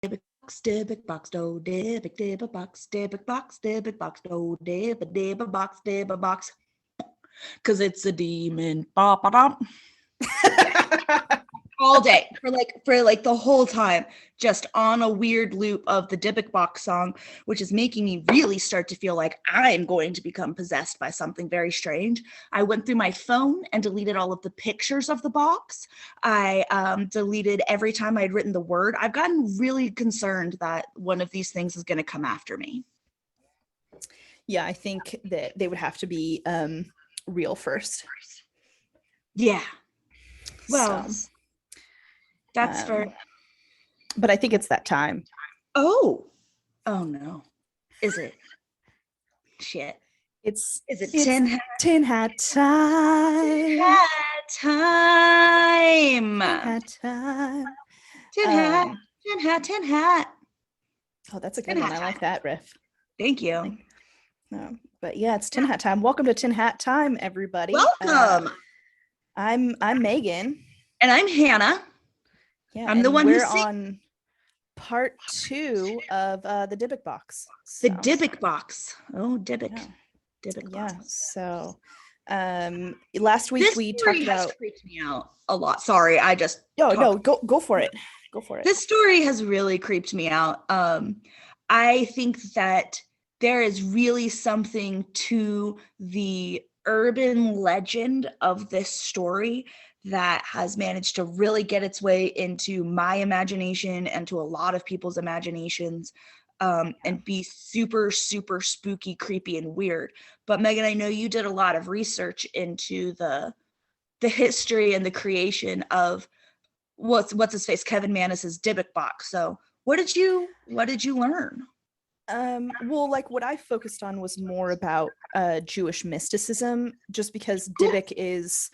Dybbuk box, Dybbuk box, do Dybbuk Dybbuk box, Dybbuk box, Dybbuk box, do Dybbuk Dybbuk box, Dybbuk box. Cause it's a demon. Ba-ba-dum. All day for like the whole time, just on a weird loop of the Dybbuk box song, which is making me really start to feel like I'm going to become possessed by something very strange. I went through my phone and deleted all of the pictures of the box. I deleted every time I'd written the word. I've gotten really concerned that one of these things is going to come after me. Yeah, I think that they would have to be real first. Yeah. Well, so, that's for. But I think it's that time. Oh no. Is it? Shit. Is it tin hat? Tin hat time. Tin hat time. Tin hat time. Tin hat. Oh, that's a good one. I like that riff. Thank you. But yeah, it's tin hat time. Welcome to Tin Hat Time, everybody. Welcome. I'm Megan. And I'm Hannah. Yeah, I'm the one we're on part 2 of the Dybbuk Box. So. The Dybbuk Box. Oh, Dybbuk. Yeah. Dybbuk Box. Yeah. So last week we talked about. Freaked me out a lot. Sorry, I just. No, go for it. Go for it. This story has really creeped me out. I think that there is really something to the urban legend of this story that has managed to really get its way into my imagination and to a lot of people's imaginations, and be super, super spooky, creepy, and weird. But Megan, I know you did a lot of research into the history and the creation of what's his face, Kevin Mannis's Dybbuk Box. So what did you learn? Well, like what I focused on was more about Jewish mysticism, just because Dybbuk is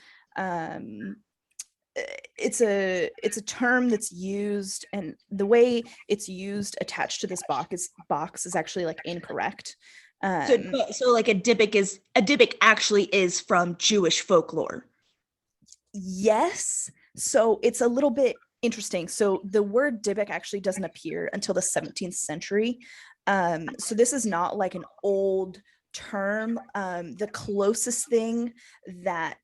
it's a term that's used, and the way it's used attached to this box is actually like incorrect. So like a Dybbuk actually is from Jewish folklore. Yes. So it's a little bit interesting. So the word Dybbuk actually doesn't appear until the 17th century. So this is not like an old term. The closest thing that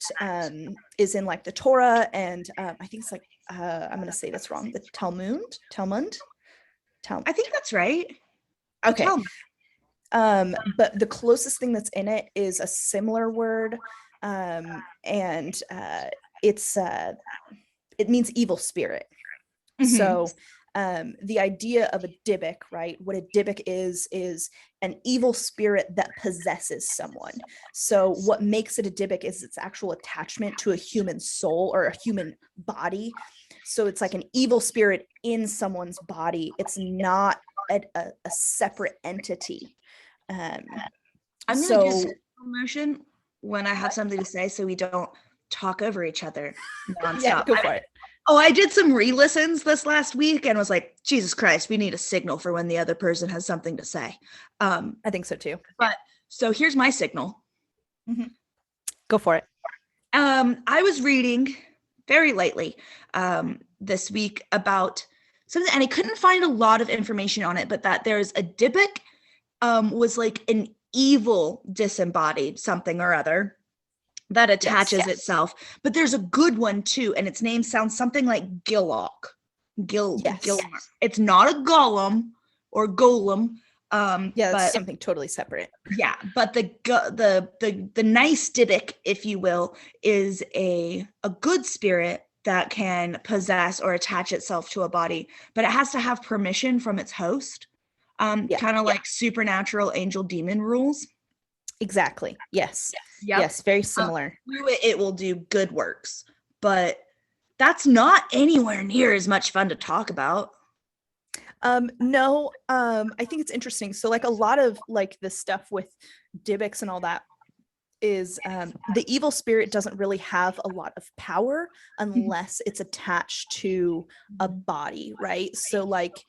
is in like the Torah and I think it's like I'm gonna say this wrong, the Talmud. I think that's right. Okay. But the closest thing that's in it is a similar word, and it means evil spirit. Mm-hmm. So the idea of a Dybbuk, right? What a Dybbuk is an evil spirit that possesses someone. So what makes it a Dybbuk is its actual attachment to a human soul or a human body. So it's like an evil spirit in someone's body. It's not a separate entity. I'm going to do some motion when I have something to say so we don't talk over each other nonstop. Yeah, go for it. Oh, I did some re-listens this last week and was like, Jesus Christ, we need a signal for when the other person has something to say. I think so too. But so here's my signal. Mm-hmm. Go for it. I was reading very lately this week about something, and I couldn't find a lot of information on it, but that there's a Dybbuk was like an evil disembodied something or other that attaches itself, but there's a good one too, and its name sounds something like Gillock. It's not a golem or golem. It's something totally separate. Yeah, but the nice Dybbuk, if you will, is a good spirit that can possess or attach itself to a body, but it has to have permission from its host. Kind of like supernatural angel demon rules. Exactly. Yes. Yep. Yes. Very similar. It will do good works, but that's not anywhere near as much fun to talk about. No. I think it's interesting. So like a lot of like the stuff with Dybbuks and all that is the evil spirit doesn't really have a lot of power unless it's attached to a body, right? So like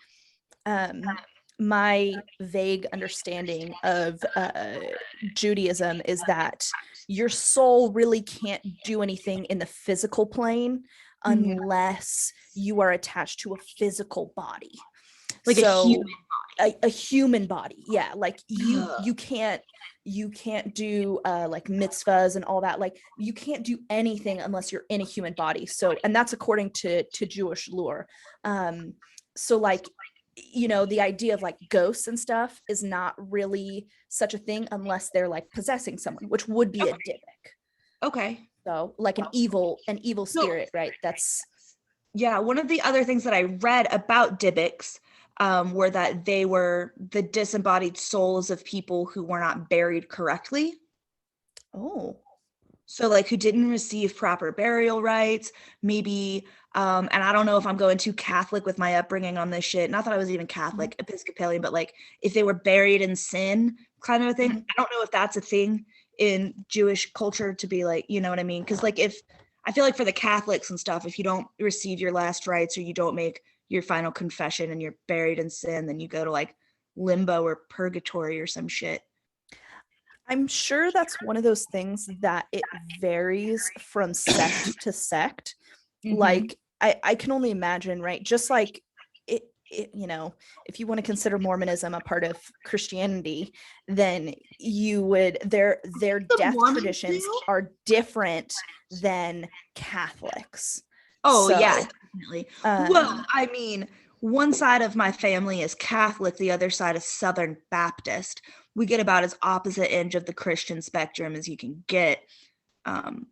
my vague understanding of Judaism is that your soul really can't do anything in the physical plane unless you are attached to a physical body. Like a human body. A human body. Yeah. Like you Ugh. you can't do like mitzvahs and all that. Like you can't do anything unless you're in a human body. So, and that's according to Jewish lore. So like, you know, the idea of like ghosts and stuff is not really such a thing unless they're like possessing someone, which would be a Dybbuk. Okay. So like an evil So, spirit, right? That's yeah, one of the other things that I read about Dybbuks were that they were the disembodied souls of people who were not buried correctly. oh. So like who didn't receive proper burial rites, maybe and I don't know if I'm going too Catholic with my upbringing on this shit. Not that I was even Catholic, Episcopalian, but like if they were buried in sin kind of a thing. I don't know if that's a thing in Jewish culture to be like, you know what I mean? Because like if I feel like for the Catholics and stuff, if you don't receive your last rites or you don't make your final confession and you're buried in sin, then you go to like limbo or purgatory or some shit. I'm sure that's one of those things that it varies from sect to sect. Mm-hmm. Like I can only imagine, right? Just like you know, if you want to consider Mormonism a part of Christianity, then you would their The death Mormons traditions do? are different than Catholics. Oh, So yeah, definitely. Well, um I mean, one side of my family is Catholic, the other side is Southern Baptist. We get about as opposite end of the Christian spectrum as you can get. Um,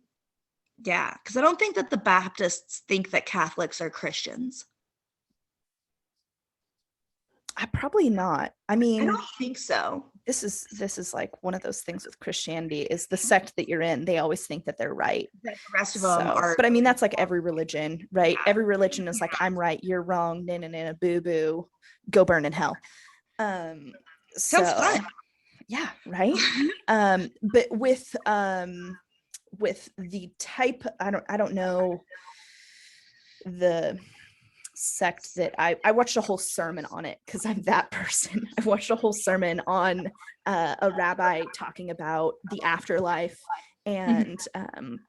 yeah, because I don't think that the Baptists think that Catholics are Christians. I probably not. I I mean, don't think so. this is like one of those things with Christianity is the sect that you're in, they always think that they're right. That the rest of them So, are. but I mean, that's like every religion, right? Every religion is like, I'm right, you're wrong, na boo boo, go burn in hell. Um, Sounds so fun. yeah, right. But with the type, I don't know the sect that I watched a whole sermon on it because I'm that person. I watched a whole sermon on a rabbi talking about the afterlife Mhm. and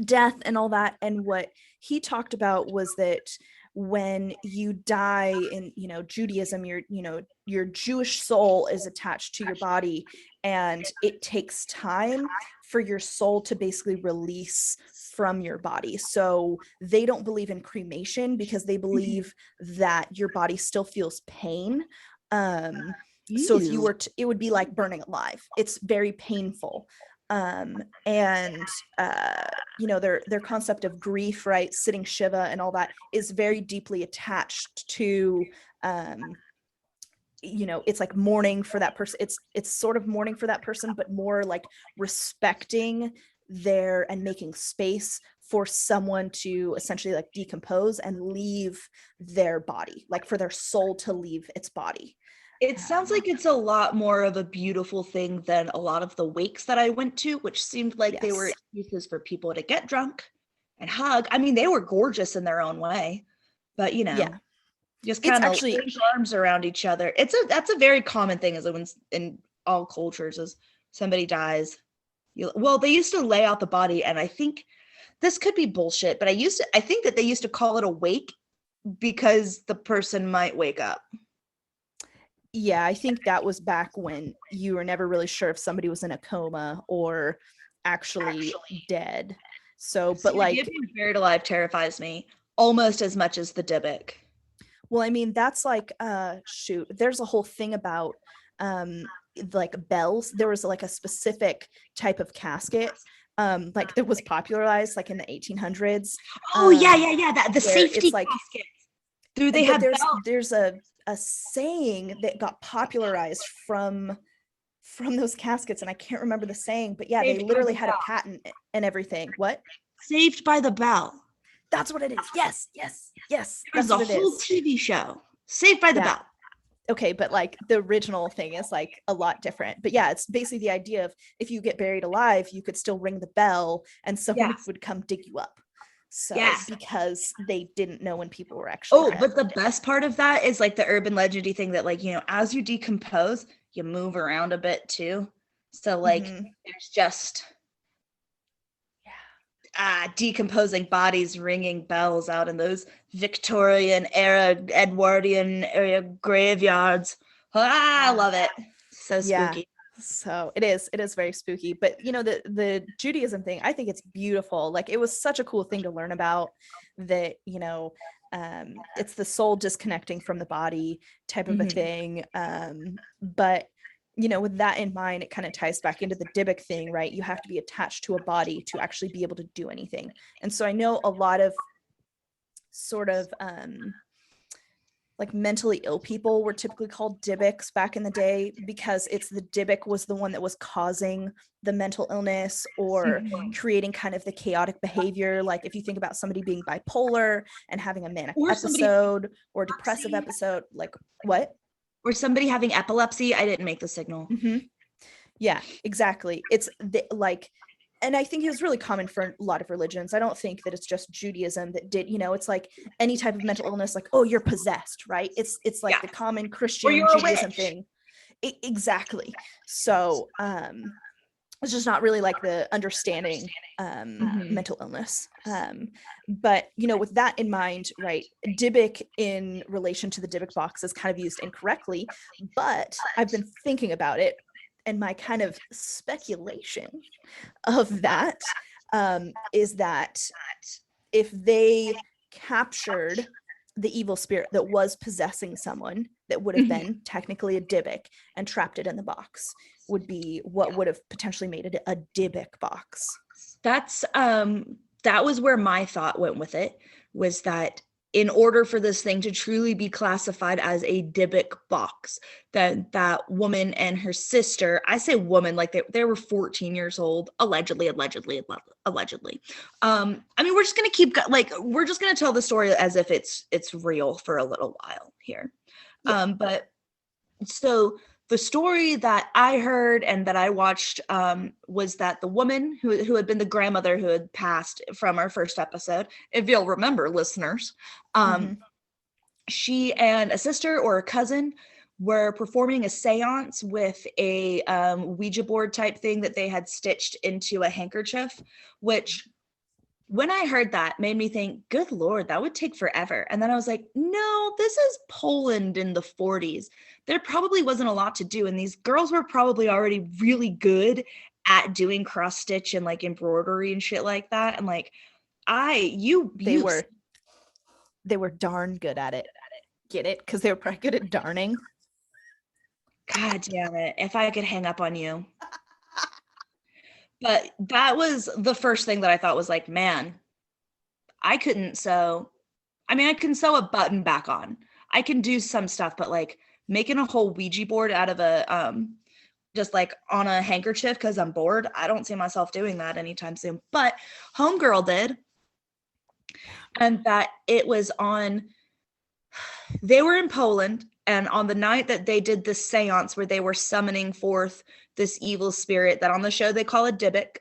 death and all that. And what he talked about was that when you die in, you know, Judaism, your Jewish soul is attached to your body, and it takes time for your soul to basically release from your body. So they don't believe in cremation because they believe that your body still feels pain. So if you Ew. were to, it would be like burning alive. It's very painful. And you know, their concept of grief, right, sitting shiva and all that is very deeply attached to you know, it's like mourning for that person. It's sort of mourning for that person, but more like respecting their and making space for someone to essentially like decompose and leave their body, like for their soul to leave its body. It sounds like it's a lot more of a beautiful thing than a lot of the wakes that I went to, which seemed like they were Yes. excuses for people to get drunk and hug. I mean, they were gorgeous in their own way, but you know, Yeah. just It's kind of actually, link arms around each other. That's a very common thing as when in all cultures is somebody dies. Well, they used to lay out the body, and I think this could be bullshit, but I think that they used to call it a wake because the person might wake up. yeah, I think that was back when you were never really sure if somebody was in a coma or actually dead. So, See, but the idea of like, being buried alive terrifies me almost as much as the Dybbuk. well, I mean, that's like, shoot, there's a whole thing about um like bells. There was like a specific type of casket like that was popularized like in the 1800s Oh yeah, yeah, yeah. That the where safety it's like, caskets. Do they but have bells? there's a saying that got popularized from those caskets, and I can't remember the saying, but yeah, they Saved by literally the had a bell. patent and everything. What? Saved by the Bell. That's what it is. Yes, yes, yes, There was that's a what it whole is. TV show. Saved by the Yeah. Bell. Okay, but like the original thing is like a lot different. But yeah, it's basically the idea of if you get buried alive, you could still ring the bell and someone Yes. would come dig you up. So Yes. because they didn't know when people were actually Oh, dead. but the best part of that is like the urban legendy thing that like, you know, as you decompose, you move around a bit too. So like Mhm. there's just decomposing bodies ringing bells out in those Victorian era, Edwardian era graveyards. I love it. So spooky. So it is very spooky. But the Judaism thing, I think it's beautiful. Like, it was such a cool thing to learn about, that it's the soul disconnecting from the body type of a thing. But with that in mind, it kind of ties back into the Dybbuk thing, right? You have to be attached to a body to actually be able to do anything. And so I know a lot of sort of like mentally ill people were typically called Dybbuks back in the day, because it's the Dybbuk was the one that was causing the mental illness or creating kind of the chaotic behavior. Like, if you think about somebody being bipolar and having a manic episode or depressive episode, like what? Or somebody having epilepsy. I didn't make the signal. Yeah, exactly. It's and I think it was really common for a lot of religions. I don't think that it's just Judaism that did, it's like any type of mental illness, like, oh, you're possessed, right? It's like the common Christian Judaism thing. Exactly. So it's just not really like the understanding mental illness. But with that in mind, right, Dybbuk in relation to the Dybbuk box is kind of used incorrectly, but I've been thinking about it. And my kind of speculation of that is that if they captured the evil spirit that was possessing someone, that would have been technically a Dybbuk, and trapped it in the box, would be what would have potentially made it a Dybbuk box. That's that was where my thought went with it, was that in order for this thing to truly be classified as a Dybbuk box, that woman and her sister, I say woman, like they were 14 years old, allegedly. I mean, we're just gonna tell the story as if it's real for a little while here. But so the story that I heard and that I watched was that the woman who had been the grandmother who had passed from our first episode, if you'll remember, listeners, she and a sister or a cousin were performing a seance with a Ouija board type thing that they had stitched into a handkerchief, which, when I heard that, made me think, good Lord, that would take forever. And then I was like, no, this is Poland in the 40s. There probably wasn't a lot to do. And these girls were probably already really good at doing cross stitch and like embroidery and shit like that. And like, they were darn good at it. Get it? Because they were probably good at darning. God damn it. If I could hang up on you. But that was the first thing that I thought was like, man, I can sew a button back on. I can do some stuff, but like making a whole Ouija board out of a, just like on a handkerchief because I'm bored, I don't see myself doing that anytime soon. But Homegirl did. And that it was they were in Poland, and on the night that they did this seance where they were summoning forth this evil spirit that on the show they call a Dybbuk.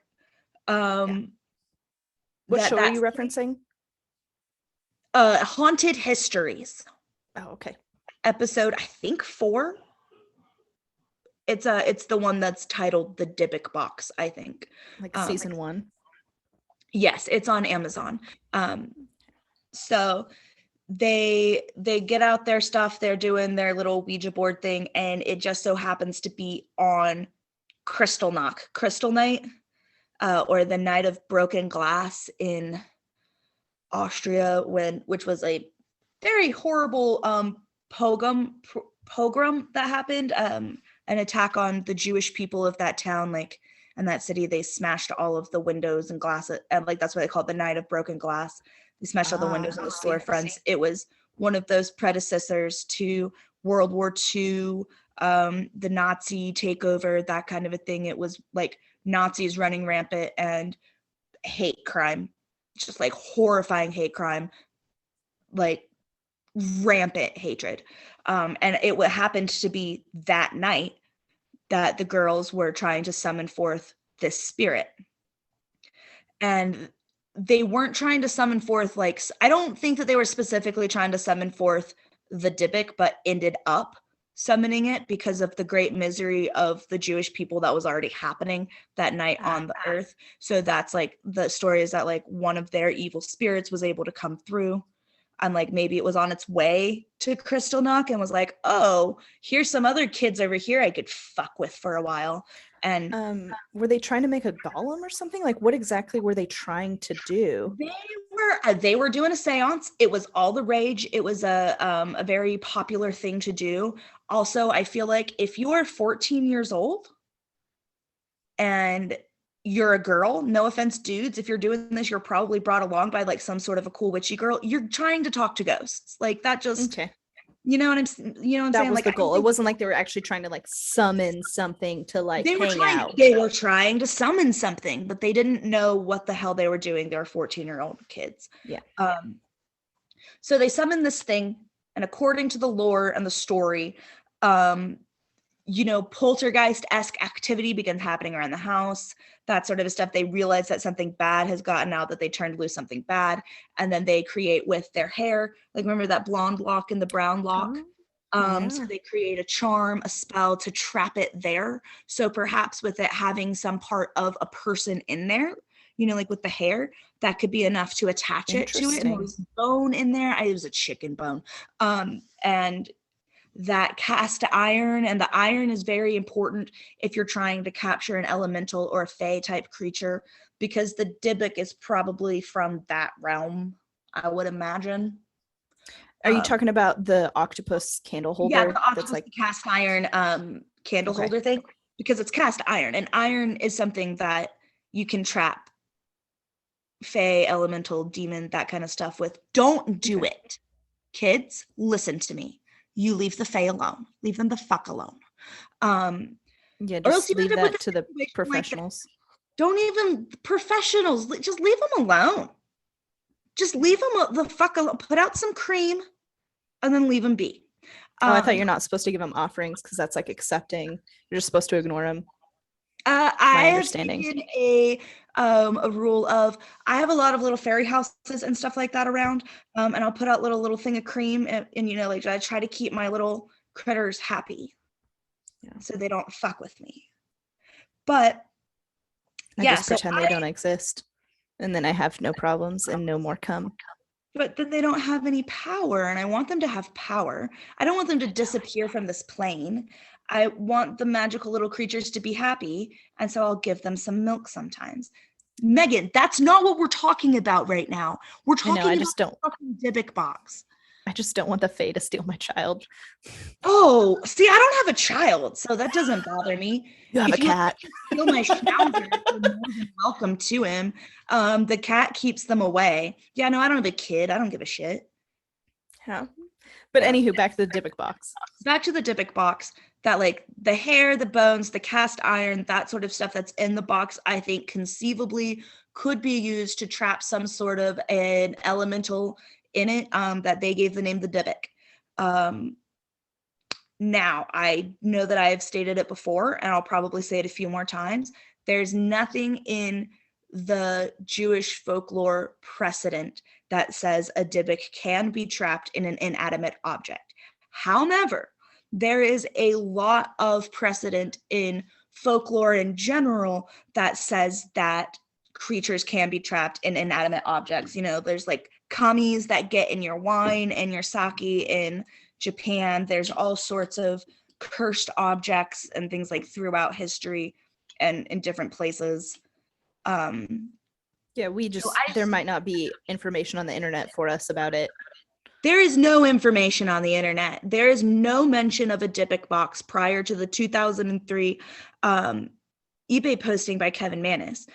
What show are you referencing? Haunted Histories. Oh, okay. Episode, I think 4. It's the one that's titled The Dybbuk Box, I think. Like season 1? Yes, it's on Amazon. So they get out their stuff, they're doing their little Ouija board thing, and it just so happens to be on Crystal Night, or the Night of Broken Glass in Austria, which was a very horrible pogrom that happened, an attack on the Jewish people of that town, like, and that city. They smashed all of the windows and glass, and like that's why they call it the Night of Broken Glass. They smashed all the windows in the storefronts. It was one of those predecessors to World War II, the Nazi takeover, that kind of a thing. It was like Nazis running rampant and hate crime, just like horrifying hate crime, like rampant hatred. And it happened to be that night that the girls were trying to summon forth this spirit. And they weren't trying to summon forth, like, I don't think that they were specifically trying to summon forth the Dybbuk, but ended up summoning it because of the great misery of the Jewish people that was already happening that night on the earth. So that's like the story is that like one of their evil spirits was able to come through, and like maybe it was on its way to Kristallnacht and was like, oh, here's some other kids over here I could fuck with for a while. And were they trying to make a golem or something? Like, what exactly were they trying to do? They were doing a seance. It was all the rage. It was a very popular thing to do. Also, I feel like if you are 14 years old and you're a girl, no offense, dudes, if you're doing this, you're probably brought along by like some sort of a cool witchy girl. You're trying to talk to ghosts. Like that just, Okay. you know what I'm saying? That was like the goal. It wasn't like they were actually trying to like summon something to like they were trying to summon something, but they didn't know what the hell they were doing. They were 14-year-old kids. Yeah. So they summoned this thing, and according to the lore and the story, poltergeist-esque activity begins happening around the house, that sort of stuff. They realize that something bad has gotten out, that they turned loose something bad, and then they create with their hair, like remember that blonde lock and the brown lock? So they create a charm, a spell to trap it there. So perhaps with it having some part of a person in there, like with the hair, that could be enough to attach it to it. And there was bone in there. It was a chicken bone. And that cast iron, and the iron is very important if you're trying to capture an elemental or a fae type creature, because the Dybbuk is probably from that realm, I would imagine. Are you talking about the octopus candle holder? Yeah, the octopus, that's like the cast iron candle holder thing, because it's cast iron, and iron is something that you can trap fae, elemental, demon, that kind of stuff with. Don't do it. Kids, listen to me. You leave the fae alone. Leave them the fuck alone. Just leave that to the professionals. Don't even professionals. Just leave them alone. Just leave them the fuck alone. Put out some cream, and then leave them be. I thought you're not supposed to give them offerings because that's like accepting. You're just supposed to ignore them. I have taken a rule of, I have a lot of little fairy houses and stuff like that around, and I'll put out little thing of cream, and like I try to keep my little critters happy, so they don't fuck with me. But I just pretend they don't exist, and then I have no problems and no more come. But then they don't have any power, and I want them to have power. I don't want them to disappear from this plane. I want the magical little creatures to be happy, and so I'll give them some milk sometimes. Megan, that's not what we're talking about right now. We're talking about the fucking Dybbuk box. I just don't want the fae to steal my child. Oh, see, I don't have a child, so that doesn't bother me. You have a cat. Steal my schnauzer, you're more than welcome to him. The cat keeps them away. Yeah, no, I don't have a kid. I don't give a shit. Yeah. But anywho, back to the Dybbuk box. Back to the Dybbuk box. That like the hair, the bones, the cast iron, that sort of stuff that's in the box, I think conceivably could be used to trap some sort of an elemental in it, that they gave the name the Dybbuk. Now, I know that I have stated it before, and I'll probably say it a few more times. There's nothing in the Jewish folklore precedent that says a Dybbuk can be trapped in an inanimate object. However, there is a lot of precedent in folklore in general that says that creatures can be trapped in inanimate objects. There's like kamis that get in your wine and your sake in Japan. There's all sorts of cursed objects and things like throughout history and in different places. There might not be information on the internet for us about it. There is no information on the internet. There is no mention of a Dybbuk box prior to the 2003 eBay posting by Kevin Mannis.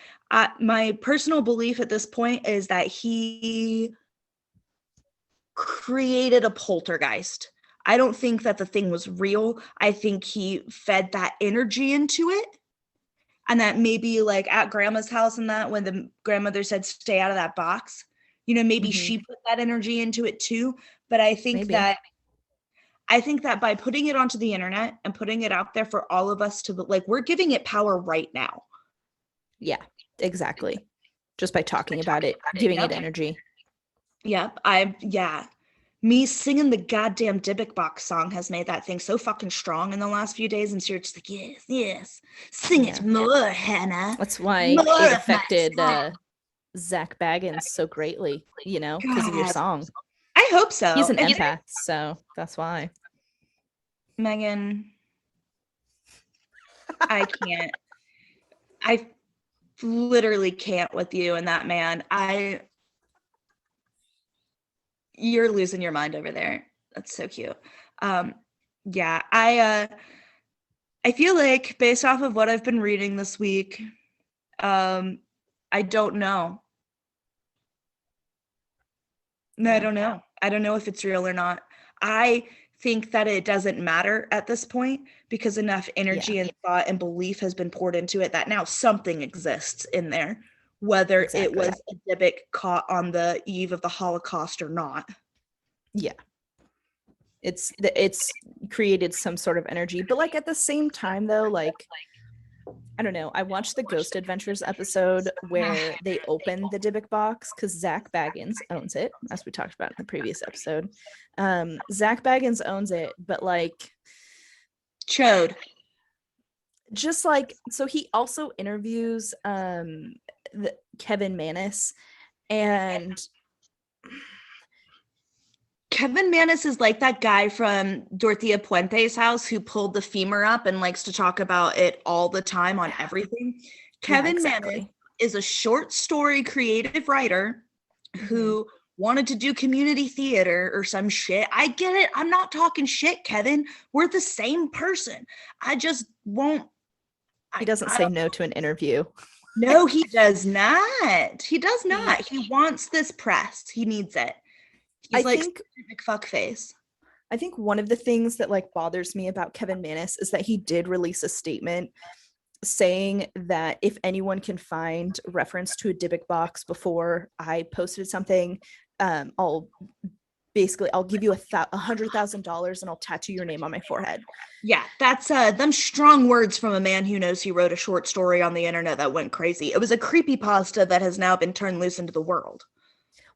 My personal belief at this point is that he created a poltergeist. I don't think that the thing was real. I think he fed that energy into it. And that maybe like at grandma's house and that, when the grandmother said, stay out of that box, maybe she put that energy into it too. But I think that by putting it onto the internet and putting it out there for all of us to like, we're giving it power right now. Yeah, exactly. Just by talking about it, giving it energy. Yep. Me singing the goddamn Dybbuk Box song has made that thing so fucking strong in the last few days, and so you're just like, yes, yes, sing it more, Hannah. That's why More it of my affected song. Zach Baggins so greatly, because of your God, song. I hope so. He's an And empath, so that's why. Megan, I can't. I literally can't with you and that man. You're losing your mind over there. That's so cute. Yeah, I feel like based off of what I've been reading this week, I don't know. No, I don't know. I don't know if it's real or not. I think that it doesn't matter at this point because enough energy and thought and belief has been poured into it that now something exists in there, whether it was a Dybbuk caught on the eve of the Holocaust or not. Yeah. It's created some sort of energy, but like at the same time though, like I don't know, I watched the Ghost Adventures episode where they open the Dybbuk box because Zach Baggins owns it, as we talked about in the previous episode. Zach Baggins owns it, but like Chode. Just like, so he also interviews Kevin Mannis, and Kevin Mannis is like that guy from Dorothea Puente's house who pulled the femur up and likes to talk about it all the time on everything. Kevin Mannis is a short story creative writer who wanted to do community theater or some shit. I get it. I'm not talking shit, Kevin. We're the same person. I just won't. He doesn't say no to an interview. No, he does not. He does not. He wants this press. He needs it. He's like fuck face. I think one of the things that like bothers me about Kevin Mannis is that he did release a statement saying that if anyone can find reference to a Dybbuk box before I posted something, I'll give you $100,000 and I'll tattoo your name on my forehead. Yeah, that's them strong words from a man who knows he wrote a short story on the internet that went crazy. It was a creepypasta that has now been turned loose into the world.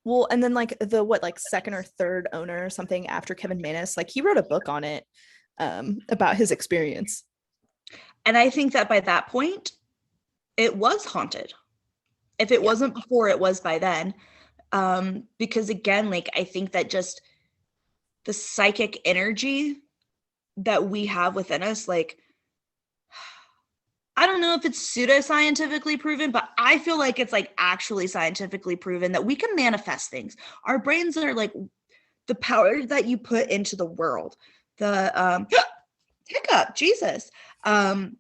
Well, and then like the second or third owner or something after Kevin Mannis, like he wrote a book on it about his experience. And I think that by that point, it was haunted. If it wasn't before, it was by then. Because again, like I think that just the psychic energy that we have within us, like I don't know if it's pseudoscientifically proven, but I feel like it's like actually scientifically proven that we can manifest things. Our brains are like the power that you put into the world. The hiccup, Jesus. What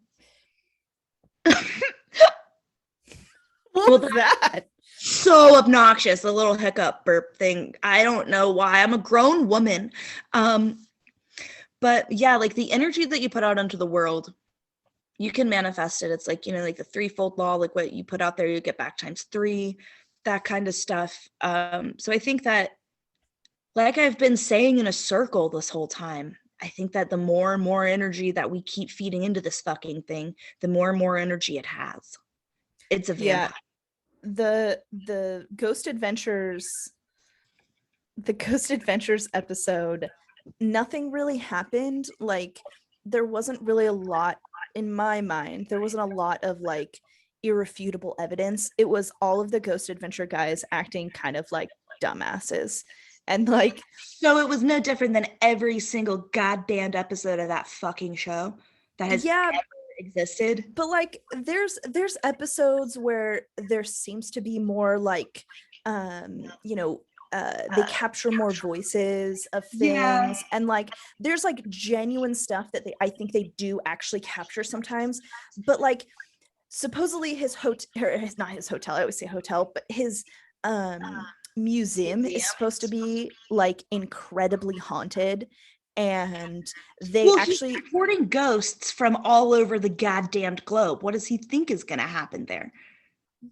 was that? So obnoxious, a little hiccup burp thing. I don't know why. I'm a grown woman. But yeah, like the energy that you put out into the world, you can manifest it. It's like, like the threefold law, like what you put out there, you get back times 3, that kind of stuff. So I think that, like I've been saying in a circle this whole time, I think that the more and more energy that we keep feeding into this fucking thing, the more and more energy it has. It's a vampire. The Ghost Adventures episode, nothing really happened. Like there wasn't really a lot in my mind. There wasn't a lot of like irrefutable evidence. It was all of the Ghost Adventure guys acting kind of like dumbasses. And like, so it was no different than every single goddamn episode of that fucking show that has ever existed. But like there's episodes where there seems to be more like they capture more voices of things, and like there's like genuine stuff that I think they do actually capture sometimes. But like supposedly his not his hotel, I always say hotel, but his museum is supposed to be like incredibly haunted, and he's reporting ghosts from all over the goddamned globe. What does he think is going to happen there?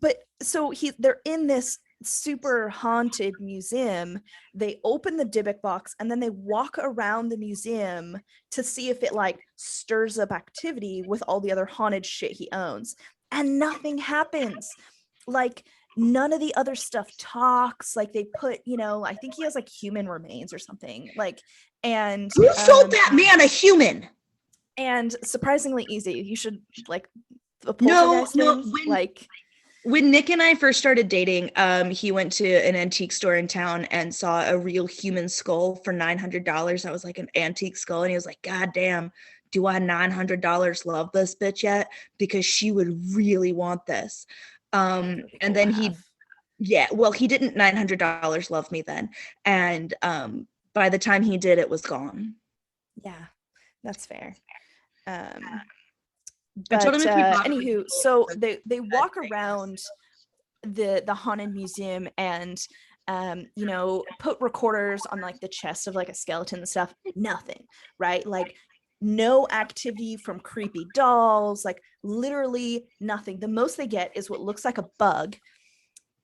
But so they're in this super haunted museum. They open the Dybbuk box and then they walk around the museum to see if it like stirs up activity with all the other haunted shit he owns, and nothing happens. Like none of the other stuff talks. Like they put, I think he has like human remains or something. Like, and who sold that man a human? And surprisingly easy. You should like the poltergeist thing. Like when Nick and I first started dating, he went to an antique store in town and saw a real human skull for $900. That was like an antique skull. And he was like, God damn, do I $900 love this bitch yet? Because she would really want this. And then he didn't $900 love me then. And by the time he did, it was gone. Yeah, that's fair. But anywho, so they walk around the haunted museum and put recorders on like the chest of like a skeleton and stuff. Nothing, right? Like no activity from creepy dolls, like literally nothing. The most they get is what looks like a bug,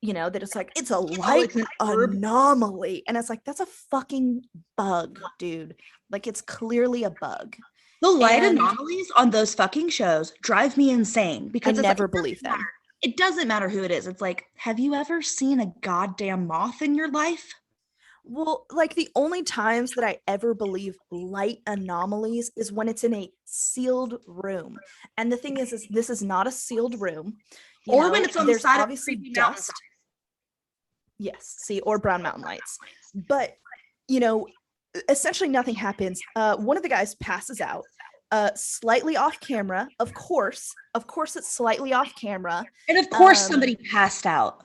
that it's like, it's a light anomaly. And it's like, that's a fucking bug, dude. Like it's clearly a bug. The light anomalies on those fucking shows drive me insane because I never believe them. It doesn't matter who it is. It's like, have you ever seen a goddamn moth in your life? Well, like the only times that I ever believe light anomalies is when it's in a sealed room. And the thing is this is not a sealed room. Or when it's on the side of creepy dust. Yes, see, or Brown Mountain Lights. But, essentially nothing happens. One of the guys passes out, slightly off camera. Of course, it's slightly off camera. And of course, somebody passed out.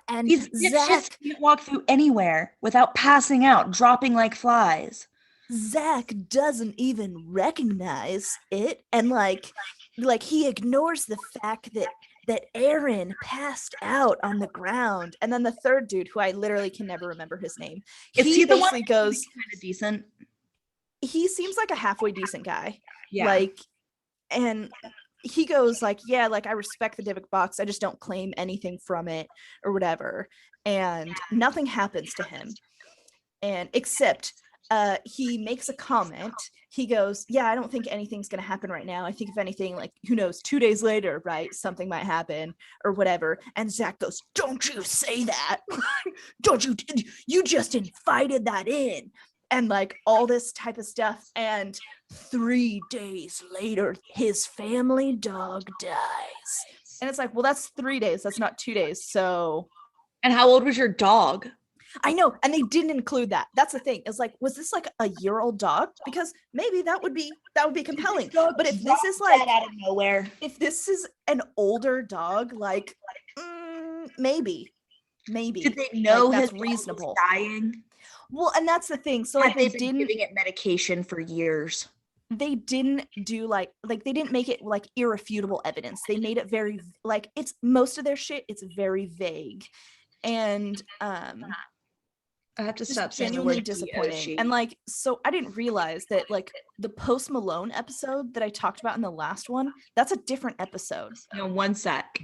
And Zach can't walk through anywhere without passing out, dropping like flies. Zach doesn't even recognize it, and like he ignores the fact that Aaron passed out on the ground. And then the third dude, who I literally can never remember his name, he basically goes kind of decent. He seems like a halfway decent guy. Yeah. Like, and he goes like, yeah, like I respect the Dybbuk box. I just don't claim anything from it or whatever. And nothing happens to him. And except he makes a comment. He goes, yeah, I don't think anything's going to happen right now. I think if anything, like, who knows, 2 days later, right, something might happen or whatever. And Zach goes, don't you say that. Don't you just invited that in. And like all this type of stuff. And 3 days later, his family dog dies. And it's like, well, that's 3 days. That's not 2 days. So. And how old was your dog? I know, and they didn't include that. That's the thing. It's like, was this like a year-old dog? Because maybe that would be compelling. But if this is like out of nowhere, if this is an older dog, like maybe. Did they know like, his that's reasonable? Was dying. Well, and that's the thing. So like they didn't giving it medication for years. They didn't do like they didn't make it like irrefutable evidence. They made it very like it's most of their shit. It's very vague, and I have to stop saying genuinely disappointing. And like, so I didn't realize that like the Post Malone episode that I talked about in the last one, that's a different episode. No, 1 sec.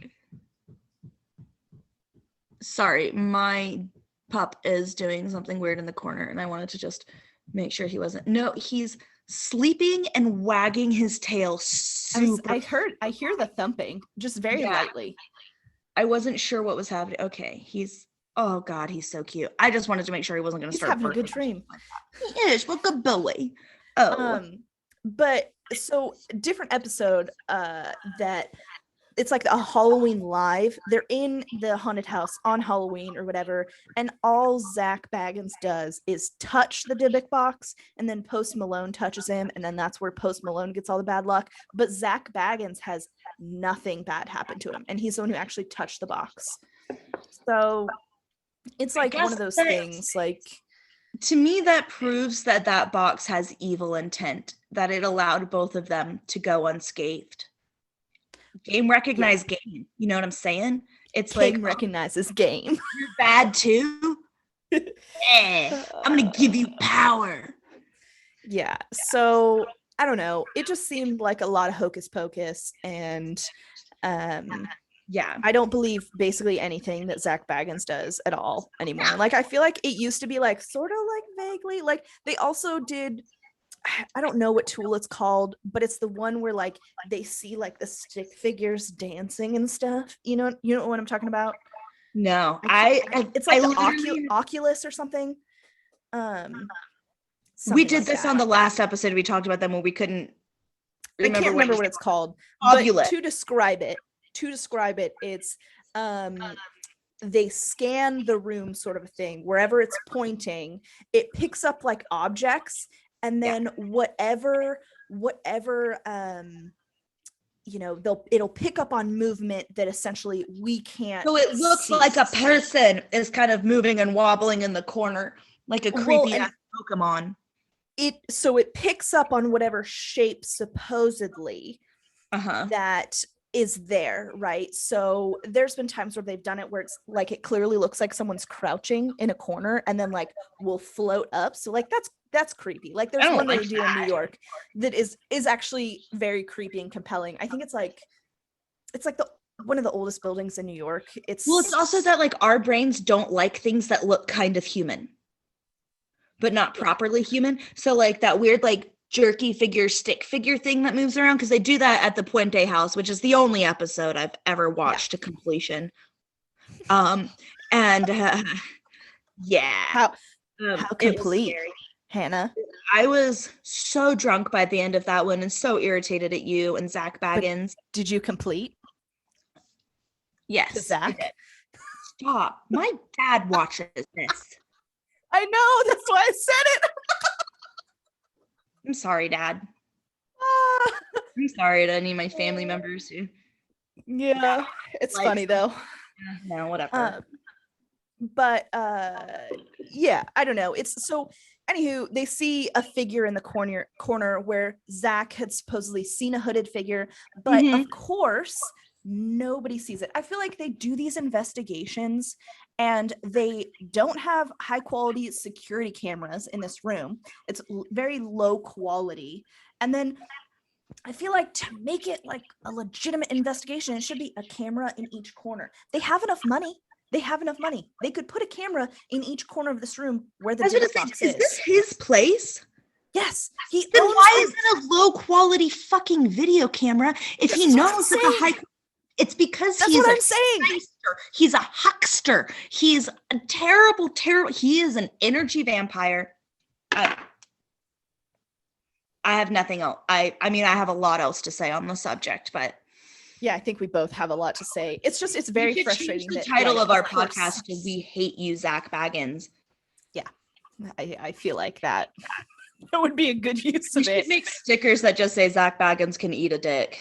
Sorry, my pup is doing something weird in the corner and I wanted to just make sure he wasn't. No, he's sleeping and wagging his tail super. I hear the thumping just very lightly. I wasn't sure what was happening. Okay, oh God, he's so cute. I just wanted to make sure he wasn't going to start having a good dream. He is, what good boy. Oh. But so different episode that it's like a Halloween live. They're in the haunted house on Halloween or whatever, and all Zach Baggins does is touch the Dybbuk box, and then Post Malone touches him, and then that's where Post Malone gets all the bad luck. But Zach Baggins has nothing bad happen to him, and he's the one who actually touched the box. So it's like one of those things, like, to me that proves that box has evil intent, that it allowed both of them to go unscathed. Game recognized game, you know what I'm saying? It's game like recognizes game. You're bad too. I'm gonna give you power. Yeah, so I don't know, it just seemed like a lot of hocus pocus, and yeah, I don't believe basically anything that Zach Baggins does at all anymore. Like, I feel like it used to be like sort of like vaguely, like they also did, I don't know what tool it's called, but it's the one where like they see like the stick figures dancing and stuff. You know what I'm talking about? No, it's like I the literally, Oculus or something. we Something did like this that. on the last episode. We talked about them when we couldn't I can't remember what it's called. Ovulate. But to describe it, it's they scan the room, sort of a thing. Wherever it's pointing, it picks up like objects, and then whatever it'll pick up on movement that essentially we can't. So it looks see. like a person is kind of moving and wobbling in the corner, like a creepy ass Pokemon. So it picks up on whatever shape supposedly that is there, right? So there's been times where they've done it where it's like it clearly looks like someone's crouching in a corner and then like will float up. So like that's creepy. Like there's one they do in New York that is actually very creepy and compelling. I think it's like one of the oldest buildings in New York. It's also that like our brains don't like things that look kind of human, but not properly human. So like that weird like jerky figure stick figure thing that moves around, because they do that at the Puente house, which is the only episode I've ever watched to completion. How complete, Hannah? I was so drunk by the end of that one and so irritated at you and Zach Baggins. But did you complete? Yes. Zach? Stop. My dad watches this. I know, that's why I said it. I'm sorry, Dad. I'm sorry to any of my family members who. Yeah, it's funny though. No, whatever. But yeah, I don't know. It's so. Anywho, they see a figure in the corner where Zach had supposedly seen a hooded figure, but of course nobody sees it. I feel like they do these investigations and they don't have high quality security cameras in this room. It's very low quality. And then I feel like to make it like a legitimate investigation, it should be a camera in each corner. They have enough money. They could put a camera in each corner of this room where the Dybbuk box is. Is this his place? Yes. Then why is it a low quality fucking video camera if he knows that the high? It's because that's what I'm saying. Shyster. He's a huckster. He's a terrible. He is an energy vampire. I have nothing else. I mean, I have a lot else to say on the subject, but yeah, I think we both have a lot to say. It's very frustrating. The title of our podcast is "We Hate You, Zach Baggins." Yeah, I feel like that would be a good use of it. We should make stickers that just say Zach Baggins can eat a dick.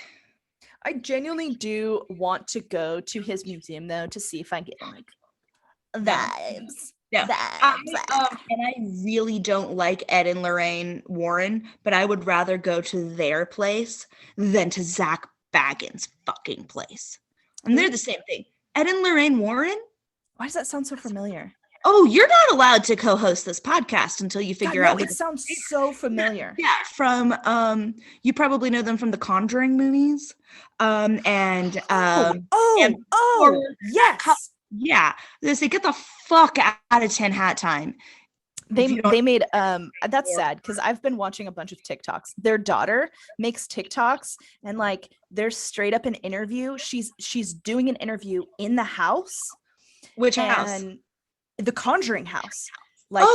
I genuinely do want to go to his museum though to see if I get like vibes. Yeah. And I really don't like Ed and Lorraine Warren, but I would rather go to their place than to Zach Baggins' fucking place. And they're the same thing. Ed and Lorraine Warren? Why does that sound so familiar? Oh, you're not allowed to co-host this podcast until you figure out. It sounds so familiar. Yeah, from you probably know them from the Conjuring movies. Yes. Yeah. They say get the fuck out of Tin Hat Time. They made that's sad because I've been watching a bunch of TikToks. Their daughter makes TikToks and like there's straight up an interview. She's doing an interview in the house. Which house? The Conjuring house. Like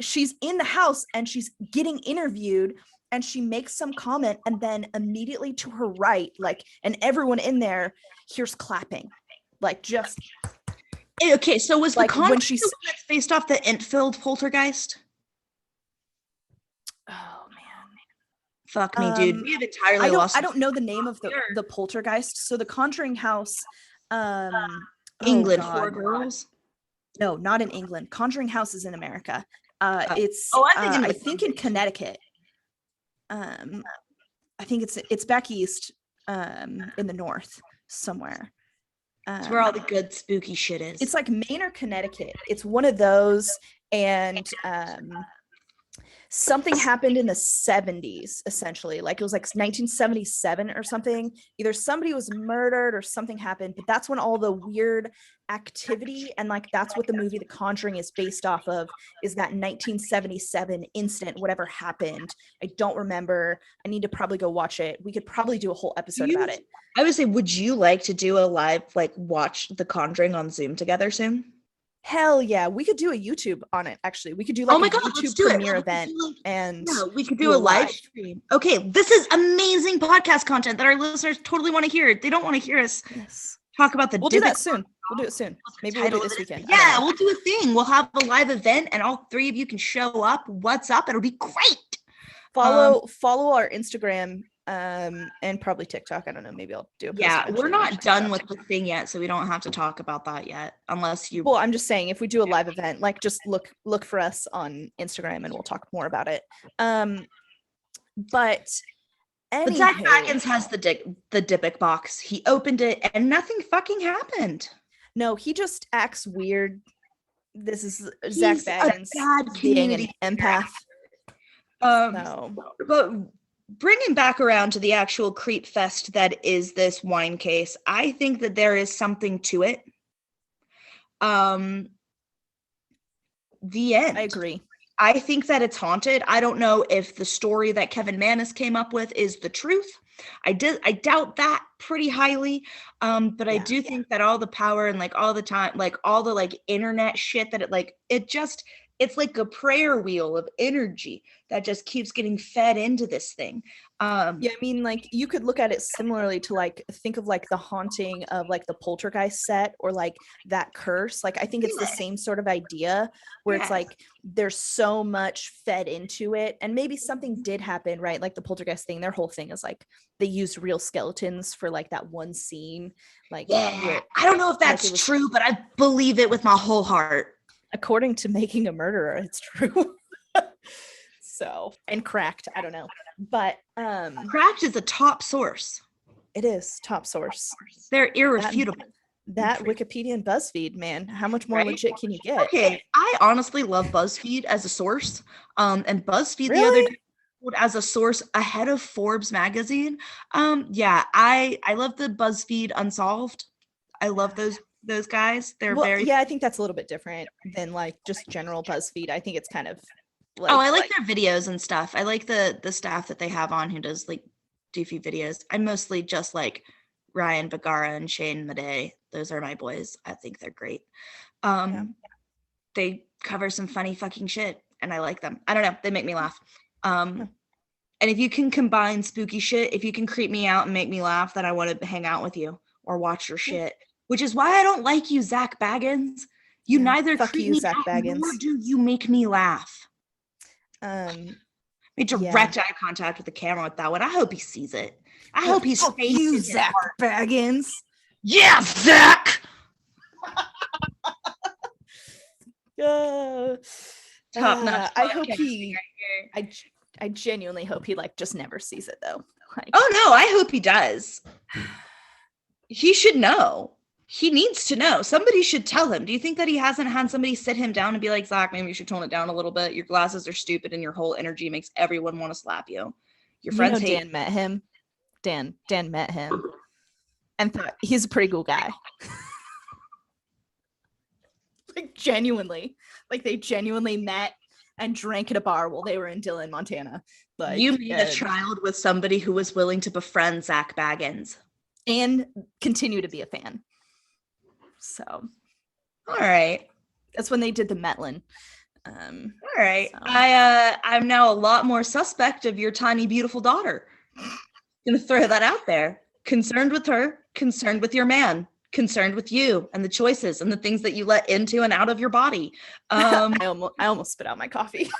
she's in the house and she's getting interviewed and she makes some comment and then immediately to her right, like, and everyone in there hears clapping. Like just okay, so was like the Conjuring when she's that's based off the Entfield poltergeist? Oh man. Fuck me, dude. We have entirely lost. I don't know the name of the poltergeist. So the Conjuring house, England, Four Girls. No, not in England. Conjuring House is in America. It's I think in Connecticut. I think it's back east, in the north somewhere. It's where all the good spooky shit is. It's like Maine or Connecticut. It's one of those, and Something happened in the 70s, essentially. Like it was like 1977 or something. Either somebody was murdered or something happened, but that's when all the weird activity, and like that's what the movie The Conjuring is based off of, is that 1977 incident, whatever happened. I don't remember. I need to probably go watch it. We could probably do a whole episode about it. I would say, would you like to do a live, like watch The Conjuring on Zoom together soon? Hell yeah, we could do a YouTube on it. Actually, we could do like a YouTube premiere event, and yeah, we could do a live stream. Okay, this is amazing podcast content that our listeners totally want to hear. They don't want to hear us talk about the. We'll do that soon. We'll do it soon. Maybe we'll do it this weekend. Yeah, we'll do a thing. We'll have a live event, and all three of you can show up. What's up? It'll be great. Follow our Instagram. And probably TikTok. I don't know. Maybe I'll do a post. Yeah, we're not done with the thing yet, so we don't have to talk about that yet, unless you. Well, I'm just saying, if we do a live event, like just look for us on Instagram, and we'll talk more about it. But Zach Baggins has the Dybbuk box. He opened it, and nothing fucking happened. No, he just acts weird. This is Zach Baggins being an empath. But bringing back around to the actual creep fest that is this wine case, I think that there is something to it. The end. I agree. I think that it's haunted. I don't know if the story that Kevin Mannis came up with is the truth. I doubt that pretty highly. But I do think that all the power and like all the time, like all the like internet shit that it's like a prayer wheel of energy that just keeps getting fed into this thing. I mean, like you could look at it similarly to like think of like the haunting of like the Poltergeist set, or like that curse. Like I think it's the same sort of idea where it's like there's so much fed into it, and maybe something did happen, right? Like the Poltergeist thing, their whole thing is like they used real skeletons for like that one scene. Like I don't know if that's true, but I believe it with my whole heart. According to Making a Murderer, it's true. So, and Cracked, I don't know. But Cracked is a top source. It is top source. They're irrefutable. That Wikipedia and BuzzFeed, man. How much more legit can you get? Okay, I honestly love BuzzFeed as a source. And BuzzFeed the other day as a source ahead of Forbes magazine. I love the BuzzFeed Unsolved. I love those guys. They're I think that's a little bit different than like just general BuzzFeed. I think it's kind of like, I like their videos and stuff. I like the staff that they have on who does like doofy videos. I mostly just like Ryan Bagara and Shane Madej. Those are my boys. I think they're great. They cover some funny fucking shit, and I like them. I don't know. They make me laugh. And if you can combine spooky shit, if you can creep me out and make me laugh, then I want to hang out with you or watch your shit. Which is why I don't like you, Zach Baggins. You neither creep me out, nor do you make me laugh. Made direct eye contact with the camera with that one. I hope he sees it. I hope he's you, Zach Baggins. Yeah, Zach. Top notch. I hope he. I genuinely hope he like just never sees it though. Like, oh no, I hope he does. He should know. He needs to know. Somebody should tell him. Do you think that he hasn't had somebody sit him down and be like, Zach, maybe you should tone it down a little bit. Your glasses are stupid and your whole energy makes everyone want to slap you. Your friends hate Dan met him. Dan met him and thought he's a pretty cool guy. Like genuinely. Like they genuinely met and drank at a bar while they were in Dillon, Montana. Like you made a child with somebody who was willing to befriend Zach Baggins. And continue to be a fan. So, all right. That's when they did the Metlin. All right. So. I'm now a lot more suspect of your tiny, beautiful daughter. Gonna throw that out there. Concerned with her, concerned with your man, concerned with you and the choices and the things that you let into and out of your body. I almost spit out my coffee.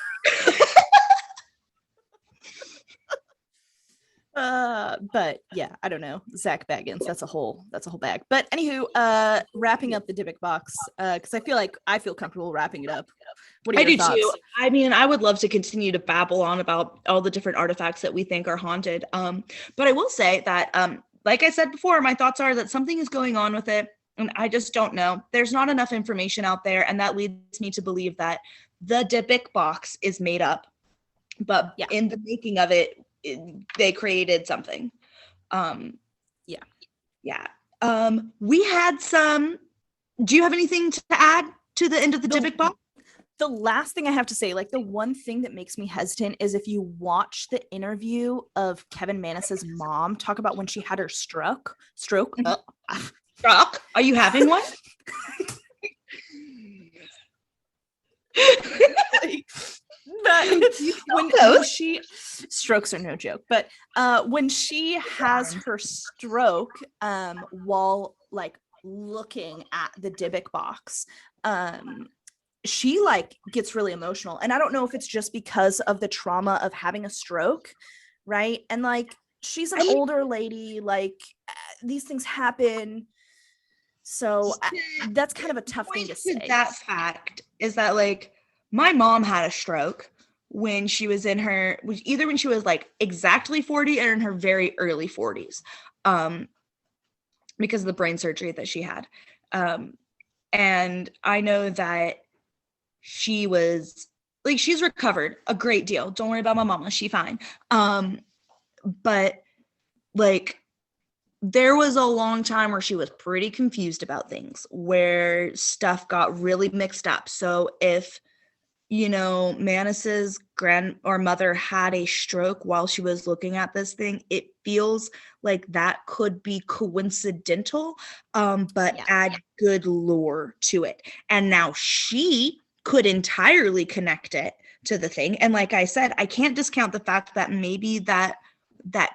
But yeah, I don't know. Zach Baggins, that's a whole bag. But anywho, wrapping up the Dybbuk box, because I feel comfortable wrapping it up. What are your thoughts? Too. I mean, I would love to continue to babble on about all the different artifacts that we think are haunted. But I will say that, like I said before, my thoughts are that something is going on with it, and I just don't know. There's not enough information out there, and that leads me to believe that the Dybbuk box is made up. but Yeah. in the making of it, they created something. Yeah. We had some. Do you have anything to add to the end of the Dybbuk box? The last thing I have to say, like the one thing that makes me hesitant is if you watch the interview of Kevin Manus's mom talk about when she had her stroke. Stroke. Stroke. Are you having one? when she strokes are no joke, but when she has her stroke, while like looking at the Dybbuk box, she like gets really emotional, and I don't know if it's just because of the trauma of having a stroke, right? And like she's an older lady, like these things happen, so that's kind of a tough thing to say. That fact is that like my mom had a stroke when she was in her, either when she was like exactly 40 or in her very early 40s, because of the brain surgery that she had. And I know that she was like, she's recovered a great deal. Don't worry about my mama. She's fine. But like, there was a long time where she was pretty confused about things, where stuff got really mixed up. So if, you know, Manus's mother had a stroke while she was looking at this thing, it feels like that could be coincidental, but add good lore to it. And now she could entirely connect it to the thing. And like I said, I can't discount the fact that maybe that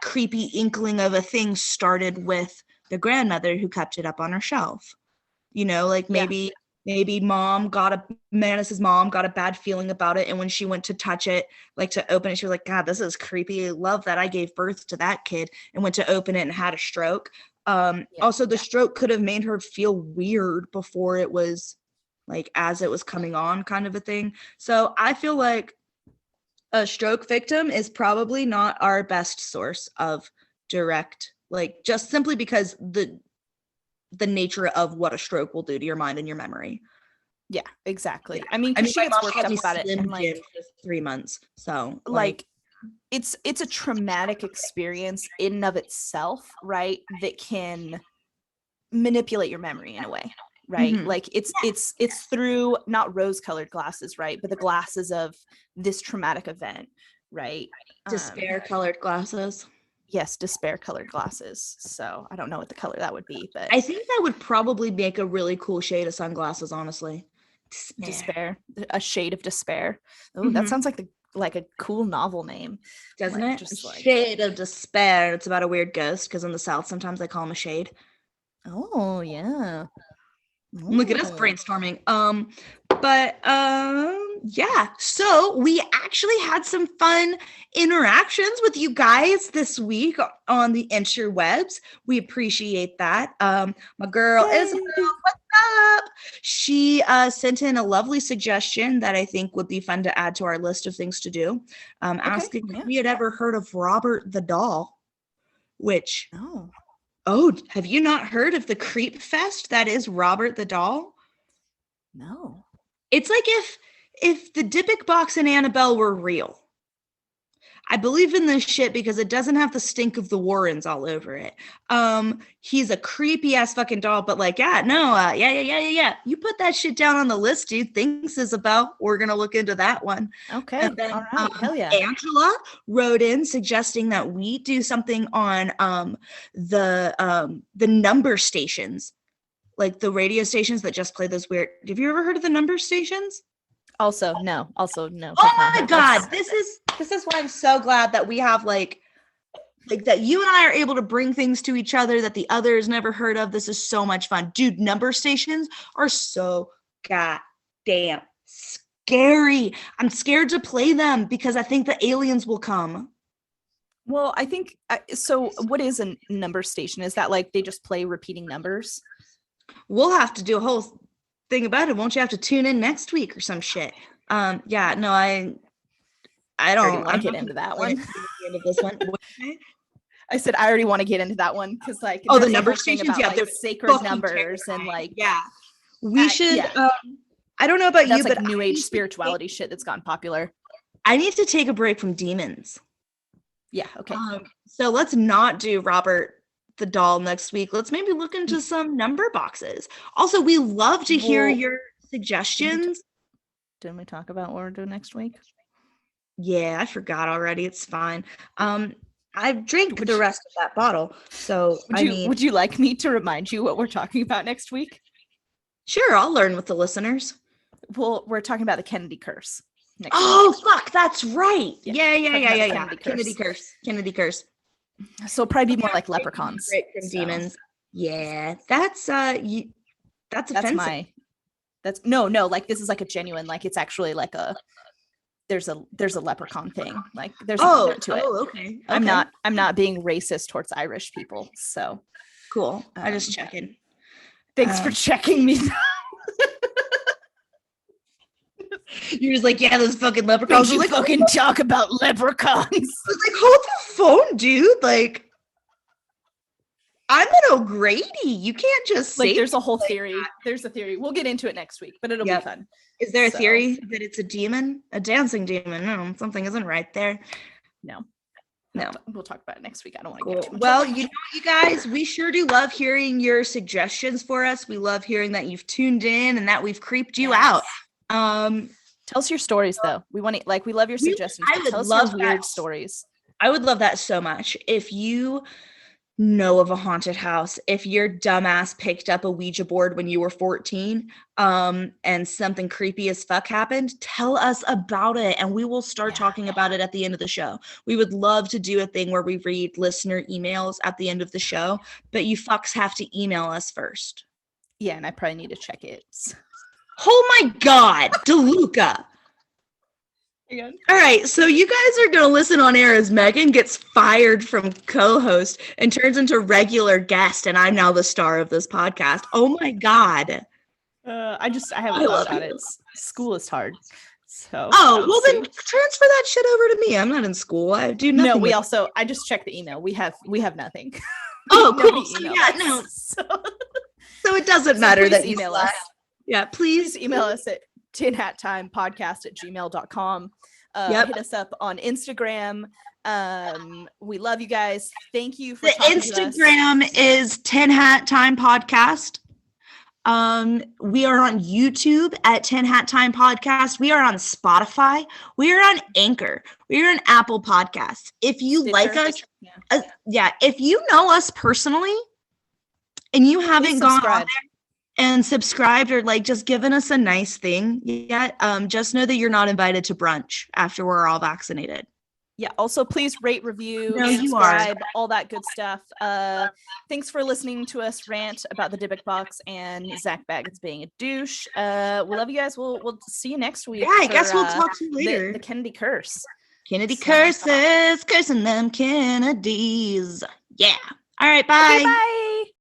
creepy inkling of a thing started with the grandmother who kept it up on her shelf. You know, like maybe Manus's mom got a bad feeling about it, and when she went to touch it, like to open it, she was like, God, this is creepy. I love that I gave birth to that kid, and went to open it and had a stroke. Also, the stroke could have made her feel weird before it was like as it was coming on, kind of a thing. So I feel like a stroke victim is probably not our best source of direct, like, just simply because the nature of what a stroke will do to your mind and your memory. Yeah, exactly. I mean, she gets worked up about it, and like for 3 months. So like it's a traumatic experience in and of itself, right? That can manipulate your memory in a way, right? Mm-hmm. Like it's through not rose-colored glasses, right? But the glasses of this traumatic event, right? Despair-colored glasses. Yes, despair-colored glasses. So I don't know what the color that would be, but I think that would probably make a really cool shade of sunglasses, honestly. Despair, a shade of despair. Oh, that sounds like a cool novel name, doesn't like, it? Shade of Despair. It's about a weird ghost, because in the South sometimes they call him a shade. Oh yeah. Look at us brainstorming. Yeah, so we actually had some fun interactions with you guys this week on the interwebs. We appreciate that. My girl Isabel, what's up? She sent in a lovely suggestion that I think would be fun to add to our list of things to do, asking if we had ever heard of Robert the Doll, which have you not heard of the creep fest that is Robert the Doll? No. It's like if the Dybbuk box and Annabelle were real. I believe in this shit because it doesn't have the stink of the Warrens all over it. He's a creepy ass fucking doll, but like, yeah. You put that shit down on the list, dude. Thanks, Isabel. We're gonna look into that one. Okay. And then, all right. Hell yeah. Angela wrote in suggesting that we do something on the number stations, like the radio stations that just play those weird. Have you ever heard of the number stations? Also no. Oh my God, this is why I'm so glad that we have like that you and I are able to bring things to each other that the other has never heard of. This is so much fun, dude. Number stations are so goddamn scary. I'm scared to play them because I think the aliens will come. Well, I think so. What is a number station? Is that like they just play repeating numbers? We'll have to do a whole thing about it. Won't you have to tune in next week or some shit? I don't want to get into that one. Into this one. I said I already want to get into that one because like the number stations, about, like, sacred numbers and like we should. I don't know about that's you, like but new age spirituality shit that's gotten popular. I need to take a break from demons. Yeah, okay. So let's not do Robert the doll next week. Let's maybe look into some number boxes. Also, we love to hear your suggestions. Didn't we talk about what we're doing next week? Yeah, I forgot already. It's fine. I drank the rest of that bottle. So would you like me to remind you what we're talking about next week? Sure, I'll learn with the listeners. Well, we're talking about the Kennedy curse. Oh, fuck, that's right. Yeah. Kennedy curse. So probably be more like leprechauns. From demons. Yeah, that's offensive. No, like this is like a genuine, like it's actually like there's a leprechaun thing. Like there's a to it. Oh, okay. I'm not being racist towards Irish people. So cool. I just checking. Thanks for checking me. You're just like, yeah, those fucking leprechauns. You like, fucking talk about leprechauns. I was like, hold the phone, dude. Like, I'm an O'Grady. You can't just say there's a whole theory. There's a theory. We'll get into it next week, but it'll be fun. Is there a theory that it's a demon? A dancing demon? No, something isn't right there. No. We'll talk about it next week. I don't want to get too much. Well, you know, you guys, we sure do love hearing your suggestions for us. We love hearing that you've tuned in and that we've creeped you out. Tell us your stories though. We want to we love your suggestions. Tell us your weird stories. I would love that so much. If you know of a haunted house, if your dumbass picked up a Ouija board when you were 14, and something creepy as fuck happened, tell us about it and we will start talking about it at the end of the show. We would love to do a thing where we read listener emails at the end of the show, but you fucks have to email us first. Yeah, and I probably need to check it. Oh my God, DeLuca. Again. All right, so you guys are going to listen on air as Megan gets fired from co-host and turns into regular guest, and I'm now the star of this podcast. Oh my God. I haven't thought about it. School is hard. So. Oh, well then transfer that shit over to me. I'm not in school. I do nothing. No, I just checked the email. We have nothing. Oh, cool. So it doesn't matter that you email us. Yeah, please email us at tinhattimepodcast@gmail.com. Hit us up on Instagram. We love you guys. Thank you for the Instagram is Tin Hat Time Podcast. We are on YouTube at Tin Hat Time Podcast. We are on Spotify. We are on Anchor. We are on Apple Podcasts. If you like us, if you know us personally and you haven't gone on there and subscribed or like just given us a nice thing yet, just know that you're not invited to brunch after we're all vaccinated. Yeah. Also, please rate, review, subscribe, all that good stuff. Thanks for listening to us rant about the Dybbuk Box and Zach Baggins being a douche. We love you guys. We'll see you next week. Yeah, I guess we'll talk to you later. The Kennedy curse. Kennedy curses, cursing them Kennedys. Yeah. All right. Bye. Okay, bye.